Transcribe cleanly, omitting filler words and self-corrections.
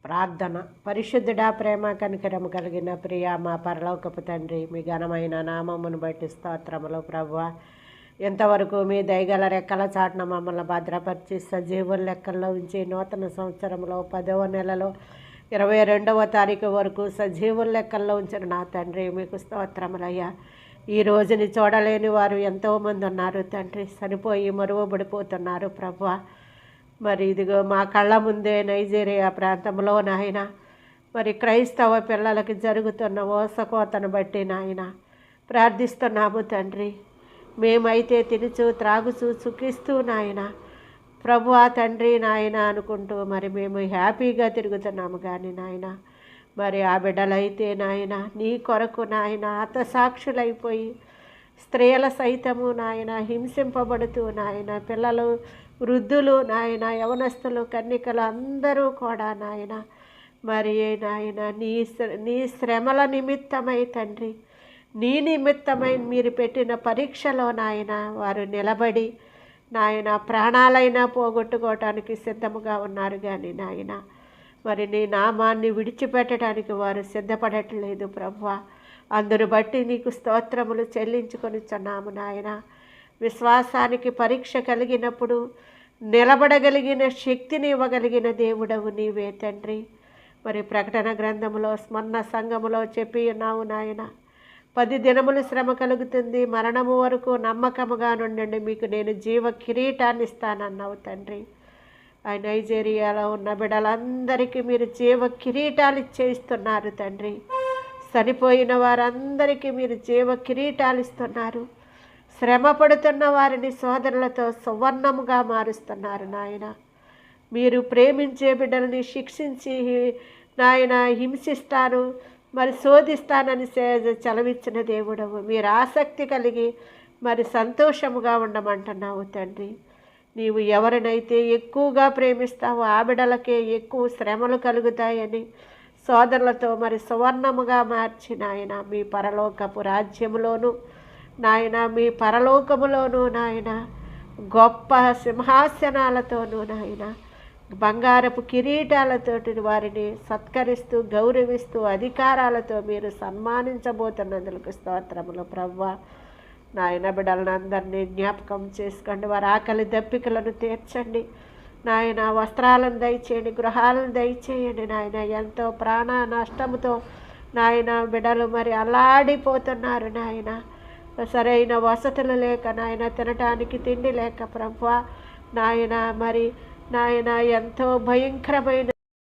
ప్రార్థన. పరిశుద్ధుడా, ప్రేమ కనికరము కలిగిన ప్రియ మా పరలోకపు తండ్రి, మీ ఘనమైన నామమును బట్టి స్తోత్రములు ప్రభువా. ఎంతవరకు మీ దయగల రెక్కల చాటున మమ్మల్ని భద్రపరిచి సజీవుల లెక్కల్లో ఉంచి నూతన సంవత్సరంలో 10వ నెలలో 22వ తారీఖు వరకు సజీవుల లెక్కల్లో ఉంచిన నా తండ్రి, మీకు స్తోత్రములయ్యా. ఈ రోజుని చూడలేని వారు ఎంతోమంది ఉన్నారు తండ్రి, చనిపోయి మరువబడిపోతున్నారు ప్రభువా. మరి ఇదిగో మా కళ్ళ ముందే నైజీరియా ప్రాంతంలో నాయన మరి క్రైస్తవ పిల్లలకి జరుగుతున్న ఓసకోతను బట్టి నాయన ప్రార్థిస్తున్నాము తండ్రి. మేమైతే తినుచు త్రాగుచు సుఖిస్తూ నాయన ప్రభువా తండ్రి నాయన అనుకుంటూ మరి మేము హ్యాపీగా తిరుగుతున్నాము. కానీ నాయన మరి ఆ బిడ్డలైతే నాయన నీ కొరకు నాయన హతసాక్షులైపోయి స్త్రీల సైతము నాయన హింసింపబడుతూ నాయన పిల్లలు, వృద్ధులు నాయన, యవనస్తులు, కన్యకలు అందరూ కూడా నాయన మరి నాయన నీ శ్రమల నిమిత్తమై తండ్రి, నీ నిమిత్తమై మీరు పెట్టిన పరీక్షలో నాయన వారు నిలబడి నాయన ప్రాణాలైనా పోగొట్టుకోవటానికి సిద్ధముగా ఉన్నారు. కానీ నాయన మరి నీ నామాన్ని విడిచిపెట్టడానికి వారు సిద్ధపడట్లేదు ప్రభువా. అందును బట్టి నీకు స్తోత్రములు చెల్లించుకొనిచున్నాము నాయన. విశ్వాసానికి పరీక్ష కలిగినప్పుడు నిలబడగలిగిన శక్తిని ఇవ్వగలిగిన దేవుడవు నీవే తండ్రి. మరి ప్రకటన గ్రంథములో స్మరణ సంఘములో చెప్పి ఉన్నావు నాయన, 10 దినములు శ్రమ కలుగుతుంది, మరణము వరకు నమ్మకముగా నుండండి, మీకు నేను జీవ కిరీటాన్ని ఇస్తానన్నావు తండ్రి. ఆ నైజీరియాలో ఉన్న బిడ్డలందరికీ మీరు జీవ కిరీటాలు ఇచ్చేస్తున్నారు తండ్రి. చనిపోయిన వారందరికీ మీరు జీవ కిరీటాలు ఇస్తున్నారు. శ్రమ పడుతున్న వారిని సోదరులతో సువర్ణముగా మారుస్తున్నారు నాయన. మీరు ప్రేమించే బిడ్డలని శిక్షించి నాయన హింసిస్తాను మరి శోధిస్తానని చలవిచ్చిన దేవుడవు. మీరు ఆసక్తి కలిగి మరి సంతోషముగా ఉండమంటున్నావు తండ్రి. నీవు ఎవరినైతే ఎక్కువగా ప్రేమిస్తావో ఆ బిడ్డలకే ఎక్కువ శ్రమలు కలుగుతాయని సోదరులతో మరి సువర్ణముగా మార్చి నాయన మీ పరలోకపు రాజ్యములోను నాయన, మీ పరలోకములోను నాయన గొప్ప సింహాసనాలతోనూ నాయన బంగారపు కిరీటాలతోటి వారిని సత్కరిస్తూ గౌరవిస్తూ అధికారాలతో మీరు సన్మానించబోతున్నందుకు స్తోత్రములు ప్రభువా. నాయన బిడ్డలను అందరినీ జ్ఞాపకం చేసుకోండి, వారి ఆకలి దప్పికలను తీర్చండి నాయన. వస్త్రాలను దయచేయండి, గృహాలను దయచేయండి నాయన. ఎంతో ప్రాణ నష్టముతో నాయన బిడ్డలు మరి అల్లాడిపోతున్నారు నాయన. సరైన వసతులు లేక నాయన, తినటానికి తిండి లేక ప్రభువా నాయన మరి నాయన ఎంతో భయంకరమైన